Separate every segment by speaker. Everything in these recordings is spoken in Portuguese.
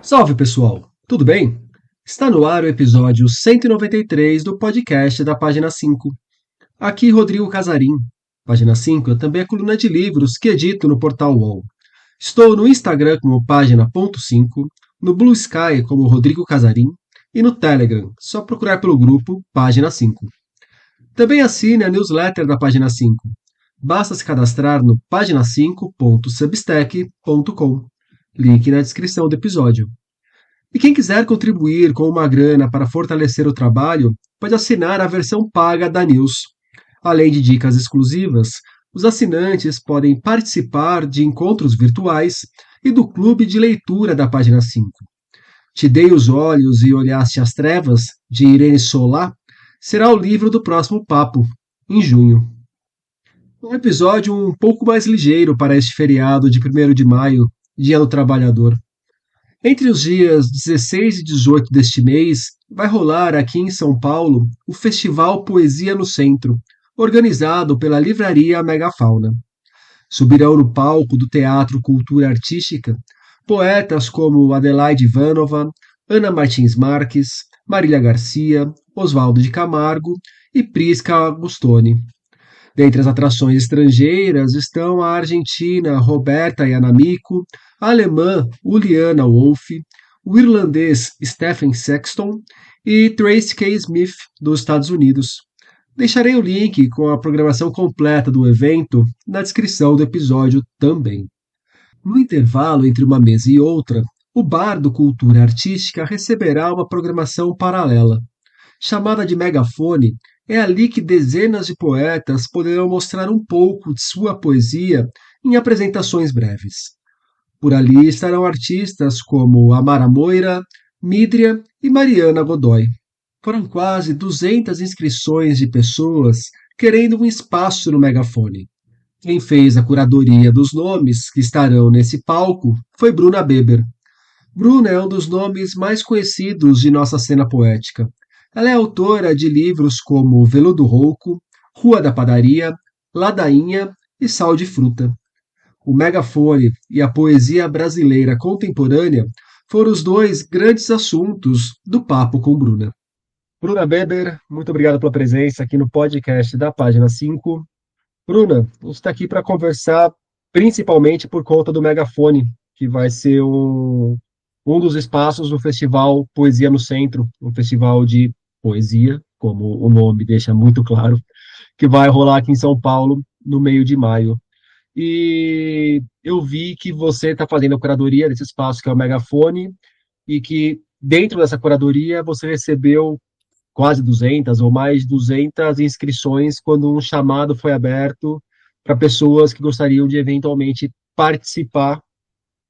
Speaker 1: Salve pessoal, tudo bem? Está no ar o episódio 193 do podcast da Página 5. Aqui Rodrigo Casarim. Página 5 também é coluna de livros que edito no portal UOL. Estou no Instagram como página.5, no Blue Sky como Rodrigo Casarim e no Telegram, só procurar pelo grupo Página 5. Também assine a newsletter da Página 5. Basta se cadastrar no pagina5.substack.com. Link na descrição do episódio. E quem quiser contribuir com uma grana para fortalecer o trabalho, pode assinar a versão paga da News. Além de dicas exclusivas, os assinantes podem participar de encontros virtuais e do clube de leitura da Página 5. Te Dei os Olhos e Olhaste as Trevas, de Irene Solá, será o livro do próximo papo, em junho. Um episódio um pouco mais ligeiro para este feriado de 1º de maio, Dia do Trabalhador. Entre os dias 16 e 18 deste mês, vai rolar aqui em São Paulo o Festival Poesia no Centro, organizado pela livraria Megafauna. Subirão no palco do Teatro Cultura Artística poetas como Adelaide Ivanova, Ana Martins Marques, Marília Garcia, Oswaldo de Camargo e Prisca Agustoni. Dentre as atrações estrangeiras estão a argentina Roberta Yanamico, a alemã Uliana Wolff, o irlandês Stephen Sexton e Tracy K. Smith, dos Estados Unidos. Deixarei o link com a programação completa do evento na descrição do episódio também. No intervalo entre uma mesa e outra, o Bar do Cultura Artística receberá uma programação paralela. Chamada de Megafone, é ali que dezenas de poetas poderão mostrar um pouco de sua poesia em apresentações breves. Por ali estarão artistas como Amara Moira, Mídria e Mariana Godoy. Foram quase 200 inscrições de pessoas querendo um espaço no megafone. Quem fez a curadoria dos nomes que estarão nesse palco foi Bruna Beber. Bruna é um dos nomes mais conhecidos de nossa cena poética. Ela é autora de livros como Veludo Rouco, Rua da Padaria, Ladainha e Sal de Fruta. O megafone e a poesia brasileira contemporânea foram os dois grandes assuntos do papo com Bruna. Bruna Beber, muito obrigado pela presença aqui no podcast da Página 5. Bruna, a gente está aqui para conversar principalmente por conta do megafone, que vai ser um dos espaços do Festival Poesia no Centro, um festival de poesia, como o nome deixa muito claro, que vai rolar aqui em São Paulo no meio de maio. E eu vi que você está fazendo a curadoria desse espaço que é o Megafone, e que dentro dessa curadoria você recebeu quase 200 ou mais de 200 inscrições quando um chamado foi aberto para pessoas que gostariam de eventualmente participar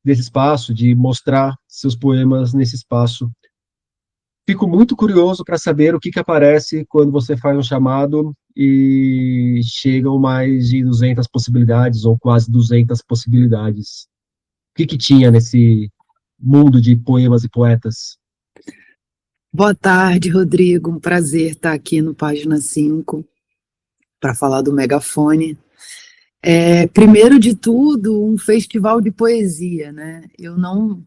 Speaker 1: desse espaço, de mostrar seus poemas nesse espaço. Fico muito curioso para saber o que aparece quando você faz um chamado e chegam mais de 200 possibilidades, ou quase 200 possibilidades. O que tinha nesse mundo de poemas e poetas?
Speaker 2: Boa tarde, Rodrigo. Um prazer estar aqui no Página 5 para falar do megafone. Primeiro de tudo, um festival de poesia, né? Eu não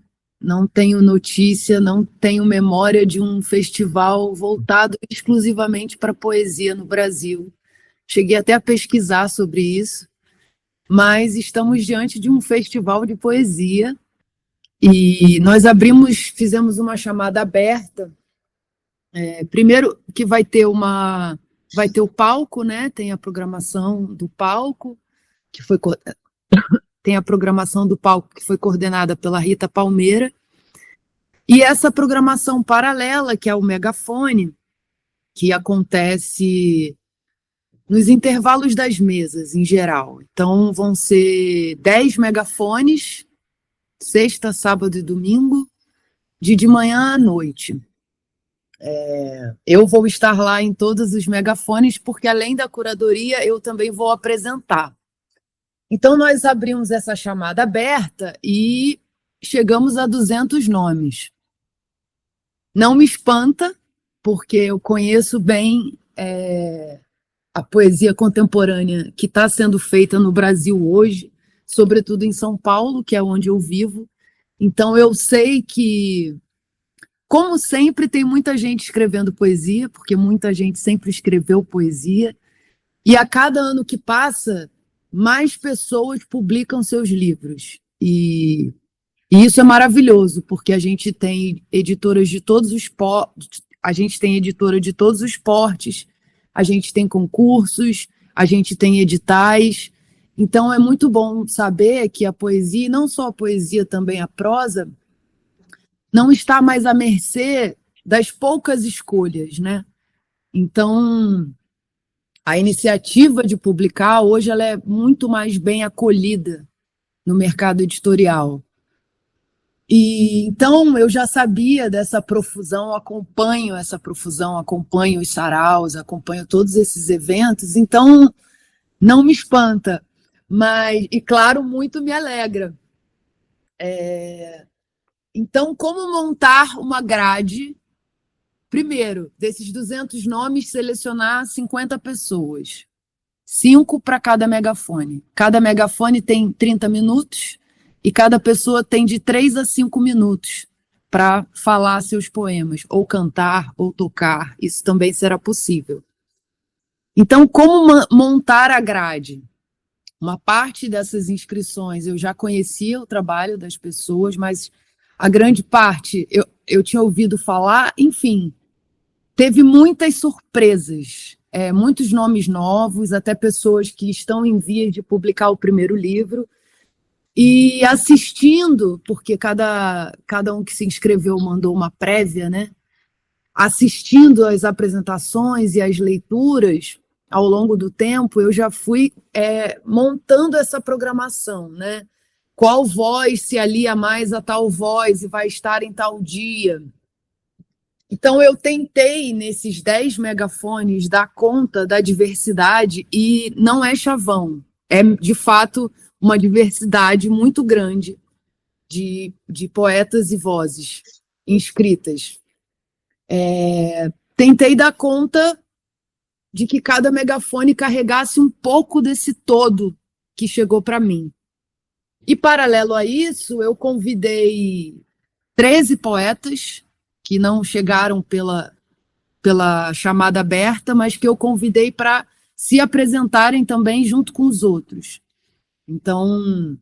Speaker 2: tenho notícia, não tenho memória de um festival voltado exclusivamente para poesia no Brasil. Cheguei até a pesquisar sobre isso, mas estamos diante de um festival de poesia e nós fizemos uma chamada aberta. Primeiro que vai ter o palco, né? Tem a programação do palco, tem a programação do palco que foi coordenada pela Rita Palmeira, e essa programação paralela, que é o megafone, que acontece nos intervalos das mesas, em geral. Então, vão ser 10 megafones, sexta, sábado e domingo, de manhã à noite. Eu vou estar lá em todos os megafones, porque além da curadoria, eu também vou apresentar. Então, nós abrimos essa chamada aberta e chegamos a 200 nomes. Não me espanta, porque eu conheço bem a poesia contemporânea que está sendo feita no Brasil hoje, sobretudo em São Paulo, que é onde eu vivo. Então eu sei que, como sempre, tem muita gente escrevendo poesia, porque muita gente sempre escreveu poesia, e a cada ano que passa, mais pessoas publicam seus livros. E isso é maravilhoso, porque a gente tem editoras de todos os a gente tem editora de todos os portes, a gente tem concursos, a gente tem editais. Então é muito bom saber que a poesia, e não só a poesia, também a prosa, não está mais à mercê das poucas escolhas, né? Então, a iniciativa de publicar hoje ela é muito mais bem acolhida no mercado editorial. E então eu já sabia dessa profusão, acompanho essa profusão, acompanho os saraus, acompanho todos esses eventos, então não me espanta, mas, e claro, muito me alegra. Então, como montar uma grade? Primeiro, desses 200 nomes, selecionar 50 pessoas, 5 para cada megafone. Cada megafone tem 30 minutos, e cada pessoa tem de 3 a 5 minutos para falar seus poemas, ou cantar, ou tocar. Isso também será possível. Então, como montar a grade? Uma parte dessas inscrições eu já conhecia o trabalho das pessoas, mas a grande parte eu tinha ouvido falar, enfim, teve muitas surpresas, muitos nomes novos, até pessoas que estão em vias de publicar o primeiro livro. E assistindo, porque cada um que se inscreveu mandou uma prévia, né? Assistindo às apresentações e às leituras ao longo do tempo, eu já fui montando essa programação, né? Qual voz se alia mais a tal voz e vai estar em tal dia? Então, eu tentei, nesses 10 megafones, dar conta da diversidade, e não é chavão, é, de fato, uma diversidade muito grande de poetas e vozes inscritas. Tentei dar conta de que cada megafone carregasse um pouco desse todo que chegou para mim. E, paralelo a isso, eu convidei 13 poetas que não chegaram pela chamada aberta, mas que eu convidei para se apresentarem também junto com os outros. Então,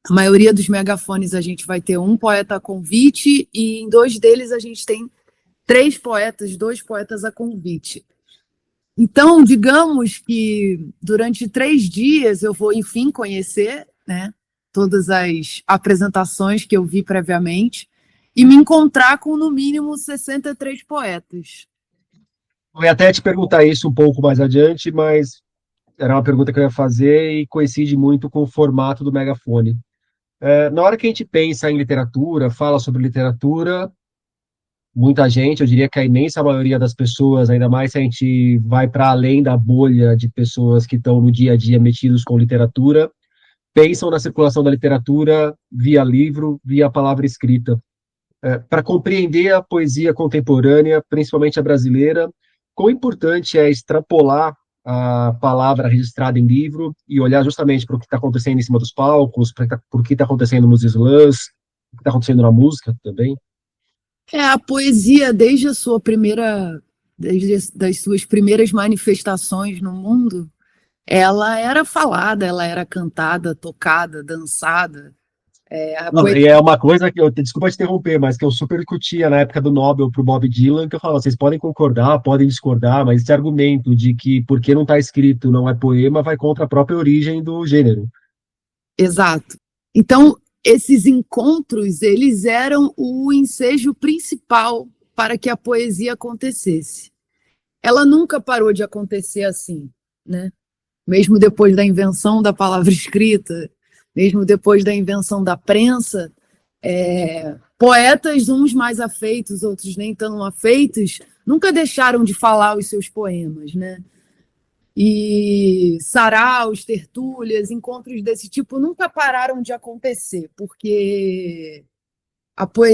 Speaker 2: a maioria dos megafones a gente vai ter um poeta a convite, e em 2 deles a gente tem 3 poetas, 2 poetas a convite. Então, digamos que durante 3 dias eu vou, enfim, conhecer, né, todas as apresentações que eu vi previamente e me encontrar com, no mínimo, 63 poetas.
Speaker 1: Eu ia até te perguntar isso um pouco mais adiante, mas era uma pergunta que eu ia fazer e coincide muito com o formato do megafone. Na hora que a gente pensa em literatura, fala sobre literatura, muita gente, eu diria que a imensa maioria das pessoas, ainda mais se a gente vai para além da bolha de pessoas que estão no dia a dia metidos com literatura, pensam na circulação da literatura via livro, via palavra escrita. Para compreender a poesia contemporânea, principalmente a brasileira, quão importante é extrapolar a palavra registrada em livro e olhar justamente para o que está acontecendo em cima dos palcos, para o que está acontecendo nos slams, o que está acontecendo na música também.
Speaker 2: A poesia, desde das suas primeiras manifestações no mundo, ela era falada, ela era cantada, tocada, dançada.
Speaker 1: E é uma coisa que desculpa te interromper, mas que eu super discutia na época do Nobel para o Bob Dylan, que eu falava, vocês podem concordar, podem discordar, mas esse argumento de que porque não está escrito não é poema vai contra a própria origem do gênero.
Speaker 2: Exato. Então, esses encontros, eles eram o ensejo principal para que a poesia acontecesse. Ela nunca parou de acontecer assim, né? Mesmo depois da invenção da palavra escrita, mesmo depois da invenção da prensa, poetas, uns mais afeitos, outros nem tão afeitos, nunca deixaram de falar os seus poemas, né? E saraus, tertúlias, encontros desse tipo nunca pararam de acontecer, porque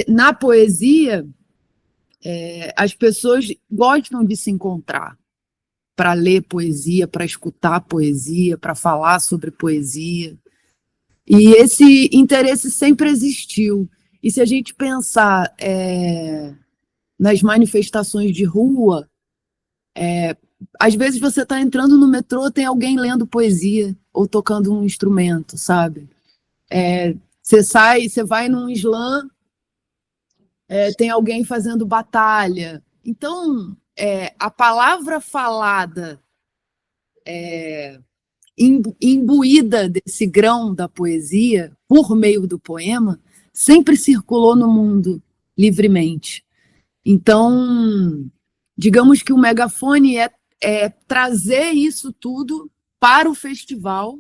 Speaker 2: na poesia as pessoas gostam de se encontrar para ler poesia, para escutar poesia, para falar sobre poesia. E esse interesse sempre existiu. E se a gente pensar nas manifestações de rua, às vezes você está entrando no metrô, tem alguém lendo poesia ou tocando um instrumento, sabe? Você vai num slam, tem alguém fazendo batalha. Então, a palavra falada, imbuída desse grão da poesia, por meio do poema, sempre circulou no mundo livremente. Então, digamos que o megafone é trazer isso tudo para o festival,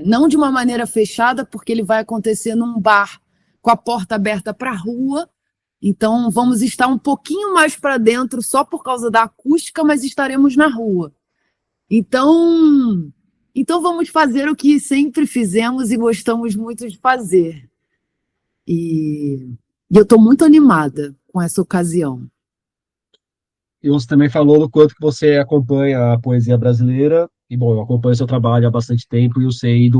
Speaker 2: não de uma maneira fechada, porque ele vai acontecer num bar com a porta aberta para a rua. Então, vamos estar um pouquinho mais para dentro só por causa da acústica, mas estaremos na rua. Então vamos fazer o que sempre fizemos e gostamos muito de fazer. E eu estou muito animada com essa ocasião.
Speaker 1: E você também falou no quanto que você acompanha a poesia brasileira. E, bom, eu acompanho seu trabalho há bastante tempo e eu sei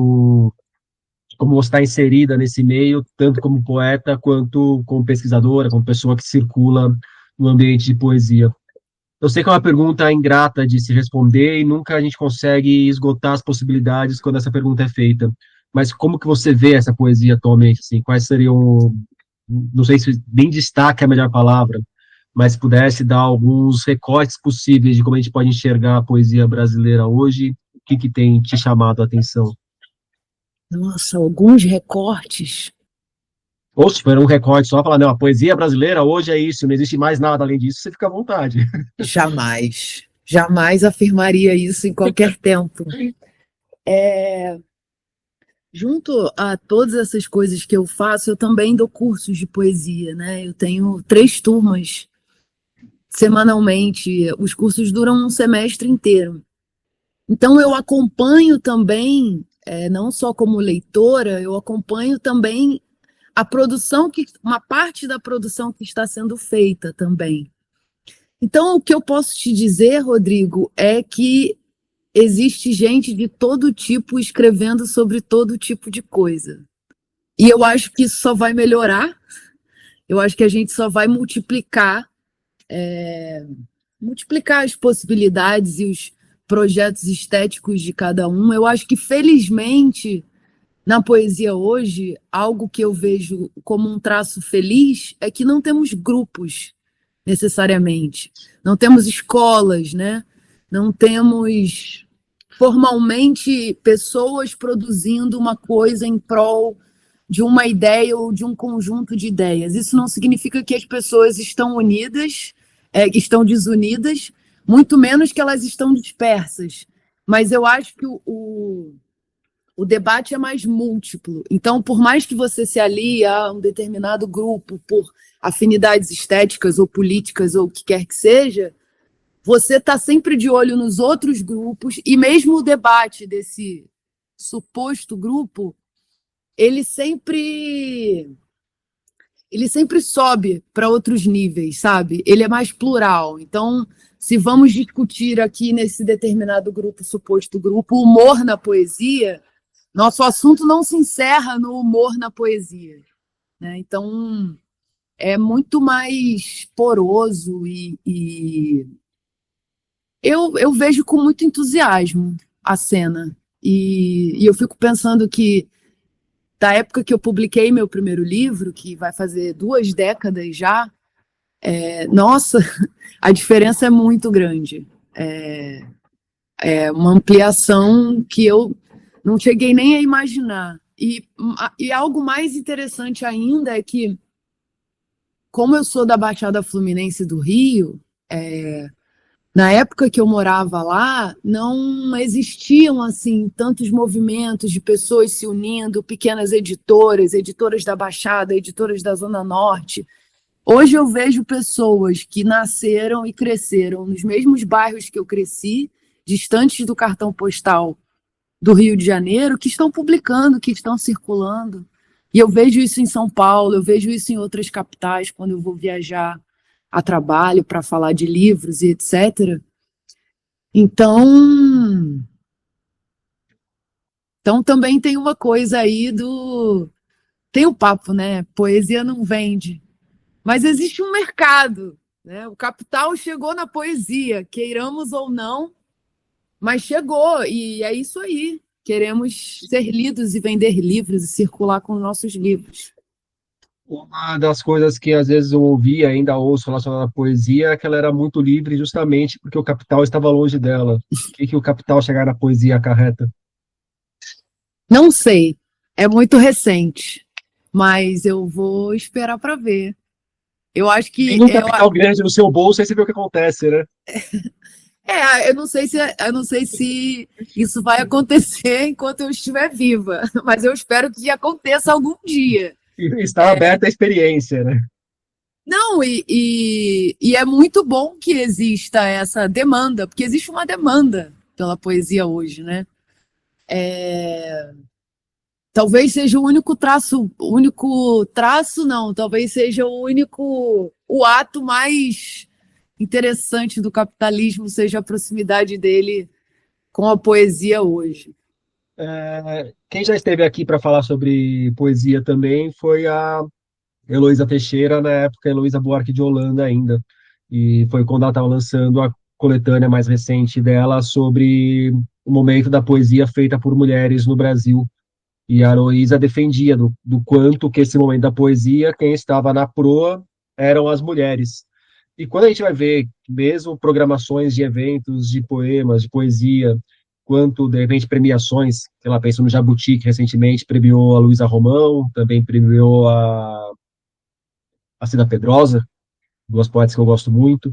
Speaker 1: como você está inserida nesse meio, tanto como poeta quanto como pesquisadora, como pessoa que circula no ambiente de poesia. Eu sei que é uma pergunta ingrata de se responder e nunca a gente consegue esgotar as possibilidades quando essa pergunta é feita. Mas como que você vê essa poesia atualmente? Assim, quais seriam, não sei se nem destaque é a melhor palavra, mas se pudesse dar alguns recortes possíveis de como a gente pode enxergar a poesia brasileira hoje, o que que tem te chamado a atenção?
Speaker 2: Nossa, alguns recortes.
Speaker 1: Ou se for um recorte só, falar, não, a poesia brasileira hoje é isso, não existe mais nada além disso, você fica à vontade.
Speaker 2: Jamais. Jamais afirmaria isso em qualquer tempo. Junto a todas essas coisas que eu faço, eu também dou cursos de poesia, né? Eu tenho 3 turmas semanalmente. Os cursos duram um semestre inteiro. Então eu acompanho também, não só como leitora, eu acompanho também a produção, uma parte da produção que está sendo feita também. Então, o que eu posso te dizer, Rodrigo, é que existe gente de todo tipo escrevendo sobre todo tipo de coisa. E eu acho que isso só vai melhorar, eu acho que a gente só vai multiplicar as possibilidades e os projetos estéticos de cada um. Eu acho que, felizmente, na poesia hoje, algo que eu vejo como um traço feliz é que não temos grupos, necessariamente. Não temos escolas, né? Não temos formalmente pessoas produzindo uma coisa em prol de uma ideia ou de um conjunto de ideias. Isso não significa que as pessoas estão unidas, estão desunidas, muito menos que elas estão dispersas. Mas eu acho que o debate é mais múltiplo. Então, por mais que você se alie a um determinado grupo por afinidades estéticas ou políticas ou o que quer que seja, você está sempre de olho nos outros grupos e mesmo o debate desse suposto grupo, ele sempre sobe para outros níveis, sabe? Ele é mais plural. Então, se vamos discutir aqui nesse determinado grupo, suposto grupo, humor na poesia, nosso assunto não se encerra no humor na poesia, né? Então, é muito mais poroso e eu vejo com muito entusiasmo a cena. E eu fico pensando que, da época que eu publiquei meu primeiro livro, que vai fazer 2 décadas já, nossa, a diferença é muito grande. É uma ampliação que eu não cheguei nem a imaginar. E algo mais interessante ainda é que, como eu sou da Baixada Fluminense do Rio, na época que eu morava lá, não existiam assim tantos movimentos de pessoas se unindo, pequenas editoras da Baixada, editoras da Zona Norte. Hoje eu vejo pessoas que nasceram e cresceram nos mesmos bairros que eu cresci, distantes do cartão postal do Rio de Janeiro, que estão publicando, que estão circulando. E eu vejo isso em São Paulo, eu vejo isso em outras capitais, quando eu vou viajar a trabalho para falar de livros e etc. Então também tem uma coisa aí tem o papo, né? Poesia não vende. Mas existe um mercado, né? O capital chegou na poesia, queiramos ou não, mas chegou, e é isso aí. Queremos ser lidos e vender livros e circular com nossos livros.
Speaker 1: Uma das coisas que às vezes eu ouvi, ainda ouço relacionada à poesia, é que ela era muito livre justamente porque o capital estava longe dela. O que que o capital chegar na poesia acarreta?
Speaker 2: Não sei, é muito recente, mas eu vou esperar para ver. Eu acho que
Speaker 1: Tem um capital grande no seu bolso, aí você vê o que acontece, né?
Speaker 2: eu não sei se isso vai acontecer enquanto eu estiver viva, mas eu espero que aconteça algum dia.
Speaker 1: E está aberta a experiência, né?
Speaker 2: Não, e é muito bom que exista essa demanda, porque existe uma demanda pela poesia hoje, né? Talvez seja o único traço não, talvez seja o ato mais interessante do capitalismo, seja a proximidade dele com a poesia hoje.
Speaker 1: Quem já esteve aqui para falar sobre poesia também foi a Heloísa Teixeira, na época Heloísa Buarque de Holanda ainda. E foi quando ela estava lançando a coletânea mais recente dela sobre o momento da poesia feita por mulheres no Brasil. E a Heloísa defendia do quanto que esse momento da poesia, quem estava na proa eram as mulheres. E quando a gente vai ver, mesmo programações de eventos, de poemas, de poesia, quanto, de repente, premiações, sei lá, penso no Jabuti, que recentemente premiou a Luísa Romão, também premiou a Cida Pedrosa, duas poetas que eu gosto muito.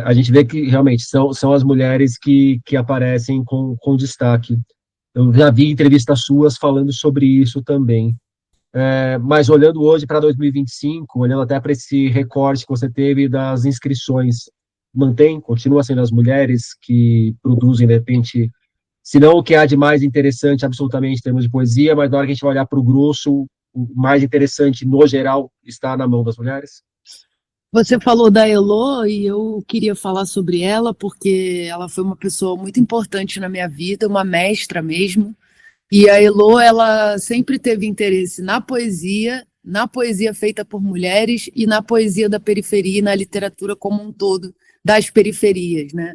Speaker 1: A gente vê que realmente são as mulheres que aparecem com destaque. Eu já vi entrevistas suas falando sobre isso também. Mas olhando hoje para 2025, olhando até para esse recorte que você teve das inscrições, continua sendo as mulheres que produzem, de repente, se não o que há de mais interessante absolutamente em termos de poesia, mas na hora que a gente vai olhar para o grosso, o mais interessante no geral está na mão das mulheres?
Speaker 2: Você falou da Elo e eu queria falar sobre ela porque ela foi uma pessoa muito importante na minha vida, uma mestra mesmo. E a Elo, ela sempre teve interesse na poesia feita por mulheres e na poesia da periferia e na literatura como um todo das periferias, né?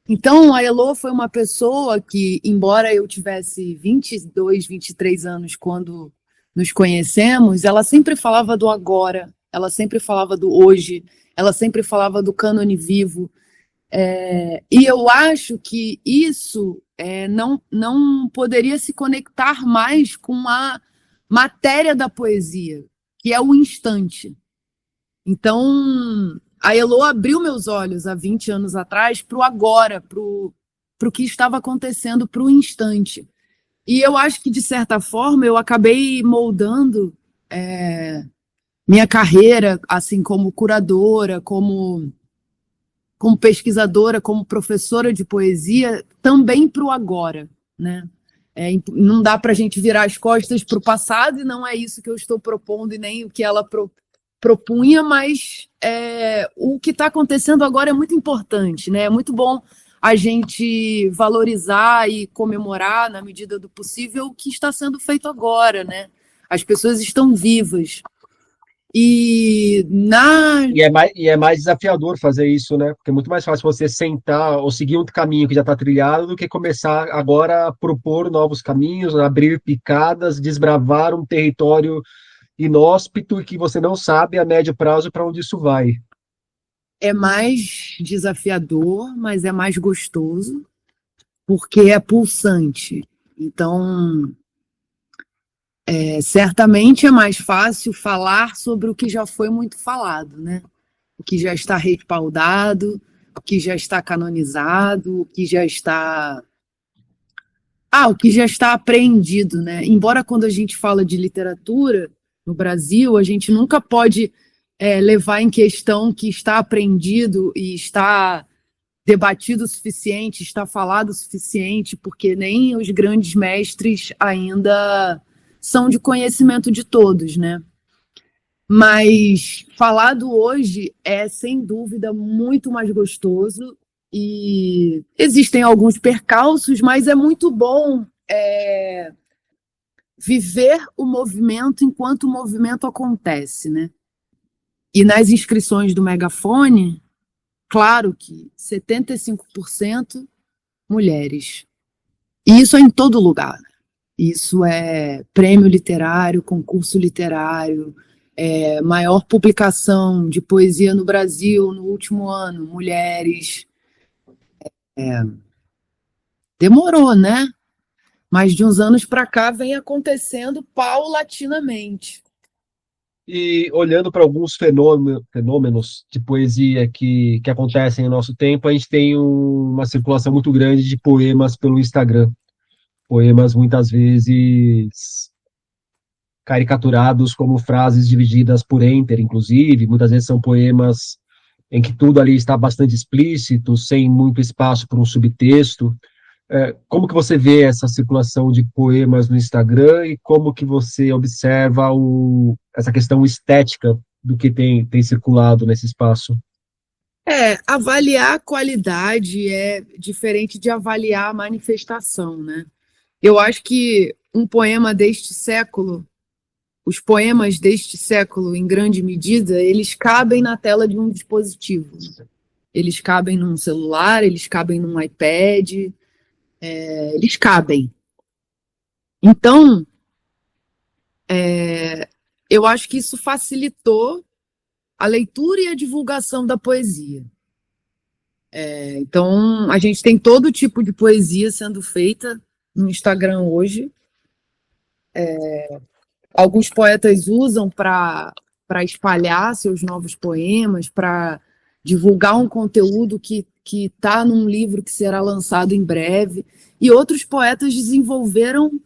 Speaker 2: Então, a Elo foi uma pessoa que, embora eu tivesse 22, 23 anos quando nos conhecemos, ela sempre falava do agora, ela sempre falava do hoje, ela sempre falava do cânone vivo. E eu acho que isso não poderia se conectar mais com a matéria da poesia, que é o instante. Então, a Elo abriu meus olhos há 20 anos atrás para o agora, para o que estava acontecendo, para o instante. E eu acho que, de certa forma, eu acabei moldando minha carreira, assim, como curadora, como pesquisadora, como professora de poesia, também para o agora, né? Não dá para a gente virar as costas para o passado, e não é isso que eu estou propondo, e nem o que ela propunha, mas o que está acontecendo agora é muito importante, né? É muito bom a gente valorizar e comemorar, na medida do possível, o que está sendo feito agora, né? As pessoas estão vivas.
Speaker 1: E é mais desafiador fazer isso, né? Porque é muito mais fácil você sentar ou seguir um caminho que já está trilhado do que começar agora a propor novos caminhos, abrir picadas, desbravar um território inóspito e que você não sabe a médio prazo para onde isso vai.
Speaker 2: É mais desafiador, mas é mais gostoso, porque é pulsante. Então, certamente é mais fácil falar sobre o que já foi muito falado, né? O que já está respaldado, o que já está canonizado, o que já está apreendido, né? Embora quando a gente fala de literatura no Brasil, a gente nunca pode levar em questão que está apreendido e está debatido o suficiente, está falado o suficiente, porque nem os grandes mestres ainda são de conhecimento de todos, né? Mas falado hoje é, sem dúvida, muito mais gostoso, e existem alguns percalços, mas é muito bom viver o movimento enquanto o movimento acontece, né? E nas inscrições do Megafone, claro que 75% mulheres. E isso é em todo lugar. Isso é prêmio literário, concurso literário, maior publicação de poesia no Brasil no último ano, mulheres. Demorou, né? Mas de uns anos para cá vem acontecendo paulatinamente.
Speaker 1: E olhando para alguns fenômenos de poesia que acontecem no nosso tempo, a gente tem uma circulação muito grande de poemas pelo Instagram. Poemas muitas vezes caricaturados como frases divididas por enter, inclusive. Muitas vezes são poemas em que tudo ali está bastante explícito, sem muito espaço para um subtexto. Como que você vê essa circulação de poemas no Instagram e como que você observa essa questão estética do que tem circulado nesse espaço?
Speaker 2: Avaliar a qualidade é diferente de avaliar a manifestação, né? Eu acho que um poema deste século, os poemas deste século, em grande medida, eles cabem na tela de um dispositivo. Eles cabem num celular, eles cabem num iPad, eles cabem. Então, eu acho que isso facilitou a leitura e a divulgação da poesia. Então, a gente tem todo tipo de poesia sendo feita no Instagram hoje. Alguns poetas usam para espalhar seus novos poemas, para divulgar um conteúdo que está num livro que será lançado em breve. E outros poetas desenvolveram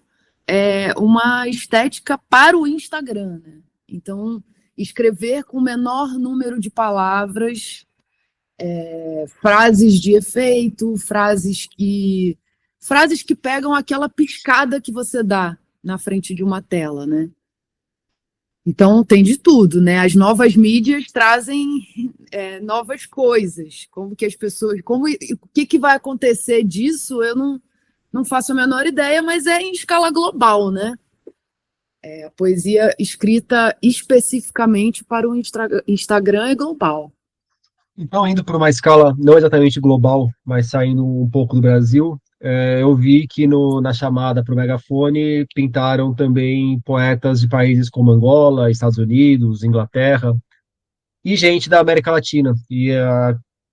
Speaker 2: uma estética para o Instagram, né? Então, escrever com o menor número de palavras, frases de efeito, frases que pegam aquela piscada que você dá na frente de uma tela, né? Então, tem de tudo, né? As novas mídias trazem novas coisas. Como que as pessoas... o que vai acontecer disso, eu não faço a menor ideia, mas é em escala global, né? A poesia escrita especificamente para o Instagram é global.
Speaker 1: Então, indo para uma escala não exatamente global, mas saindo um pouco do Brasil, eu vi que na chamada para o Megafone pintaram também poetas de países como Angola, Estados Unidos, Inglaterra e gente da América Latina. E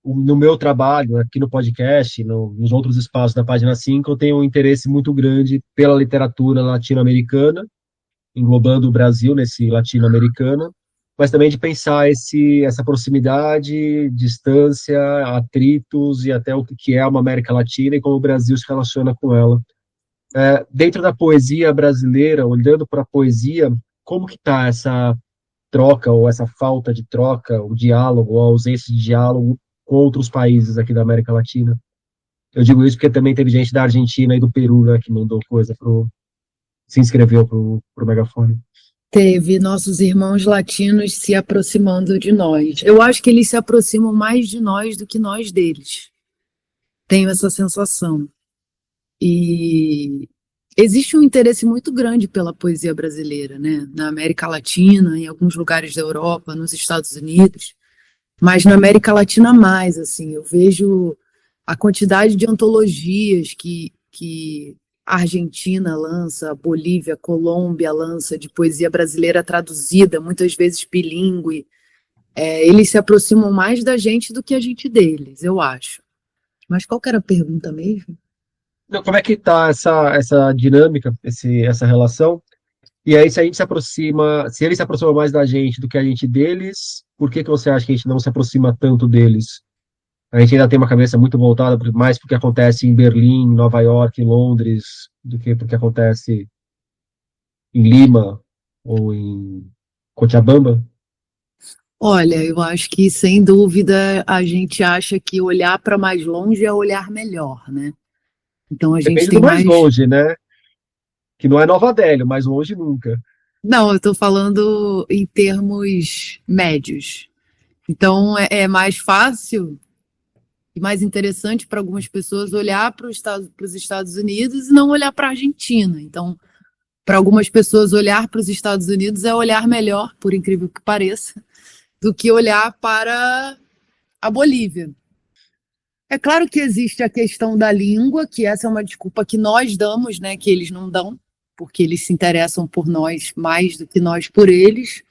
Speaker 1: no meu trabalho, aqui no podcast, nos outros espaços da página 5, eu tenho um interesse muito grande pela literatura latino-americana, englobando o Brasil nesse latino-americana, mas também de pensar essa proximidade, distância, atritos e até o que é uma América Latina e como o Brasil se relaciona com ela. Dentro da poesia brasileira, olhando para a poesia, como que está essa troca ou essa falta de troca, o diálogo, a ausência de diálogo com outros países aqui da América Latina? Eu digo isso porque também teve gente da Argentina e do Peru, né, que mandou coisa se inscreveu pro Megafone.
Speaker 2: Teve nossos irmãos latinos se aproximando de nós. Eu acho que eles se aproximam mais de nós do que nós deles. Tenho essa sensação. E existe um interesse muito grande pela poesia brasileira, né? Na América Latina, em alguns lugares da Europa, nos Estados Unidos, mas na América Latina mais, assim, eu vejo a quantidade de antologias que a Argentina lança, a Bolívia, a Colômbia lança de poesia brasileira traduzida, muitas vezes bilíngue. Eles se aproximam mais da gente do que a gente deles, eu acho. Mas qual que era a pergunta mesmo?
Speaker 1: Não, como é que está essa dinâmica, essa relação? E aí, se a gente se aproxima, se eles se aproximam mais da gente do que a gente deles, por que você acha que a gente não se aproxima tanto deles? A gente ainda tem uma cabeça muito voltada mais para o que acontece em Berlim, Nova York, Londres, do que para o que acontece em Lima ou em Cochabamba?
Speaker 2: Olha, eu acho que, sem dúvida, a gente acha que olhar para mais longe é olhar melhor, né? Então a gente
Speaker 1: Depende
Speaker 2: tem
Speaker 1: do mais
Speaker 2: mais.
Speaker 1: longe, né? Que não é Nova Delhi, mais longe nunca.
Speaker 2: Não, eu estou falando em termos médios. Então é mais fácil e mais interessante para algumas pessoas olhar para os Estados Unidos e não olhar para a Argentina. Então, para algumas pessoas olhar para os Estados Unidos é olhar melhor, por incrível que pareça, do que olhar para a Bolívia. É claro que existe a questão da língua, que essa é uma desculpa que nós damos, né, que eles não dão, porque eles se interessam por nós mais do que nós por eles.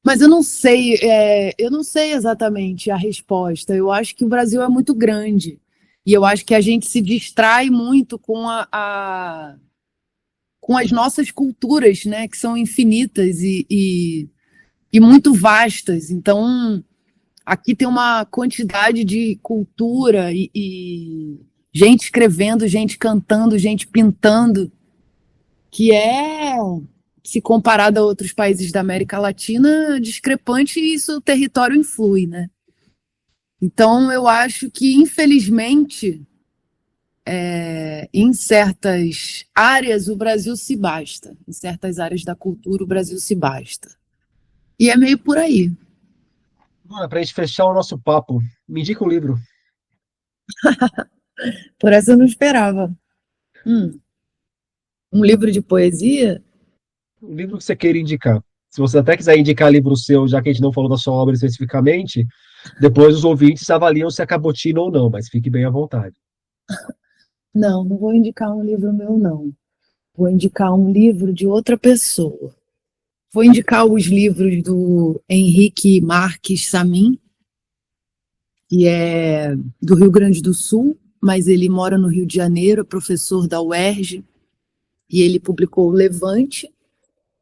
Speaker 2: Mas eu não sei exatamente a resposta. Eu acho que o Brasil é muito grande. E eu acho que a gente se distrai muito com com as nossas culturas, né, que são infinitas e muito vastas. Então, aqui tem uma quantidade de cultura e gente escrevendo, gente cantando, gente pintando, que é, se comparado a outros países da América Latina, discrepante, e isso o território influi, né? Então, eu acho que, infelizmente, em certas áreas o Brasil se basta. Em certas áreas da cultura o Brasil se basta. E é meio por aí.
Speaker 1: Bruna, para a gente fechar o nosso papo, me indica um livro.
Speaker 2: Por essa eu não esperava. Um livro de poesia?
Speaker 1: Um livro que você queira indicar. Se você até quiser indicar livro seu, já que a gente não falou da sua obra especificamente, depois os ouvintes avaliam se é cabotino ou não, mas fique bem à vontade.
Speaker 2: Não, não vou indicar um livro meu, não. Vou indicar um livro de outra pessoa. Vou indicar os livros do Henrique Marques Samin, que é do Rio Grande do Sul, mas ele mora no Rio de Janeiro, é professor da UERJ, e ele publicou O Levante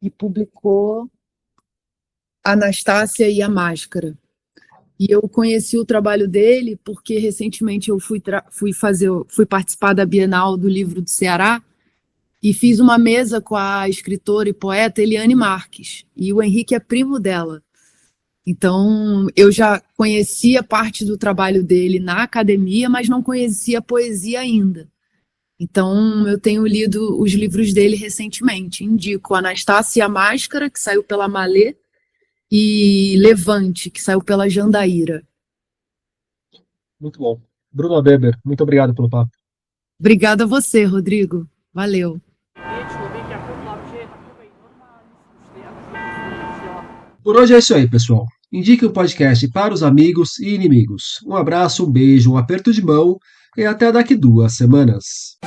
Speaker 2: e publicou Anastácia e a Máscara. E eu conheci o trabalho dele porque recentemente eu fui participar da Bienal do Livro do Ceará e fiz uma mesa com a escritora e poeta Eliane Marques. E o Henrique é primo dela. Então, eu já conhecia parte do trabalho dele na academia, mas não conhecia a poesia ainda. Então, eu tenho lido os livros dele recentemente. Indico Anastácia e a Máscara, que saiu pela Malê, e Levante, que saiu pela Jandaíra.
Speaker 1: Muito bom. Bruna Beber, muito obrigado pelo papo.
Speaker 2: Obrigada a você, Rodrigo. Valeu.
Speaker 1: Por hoje é isso aí, pessoal. Indique o podcast para os amigos e inimigos. Um abraço, um beijo, um aperto de mão e até daqui 2 semanas.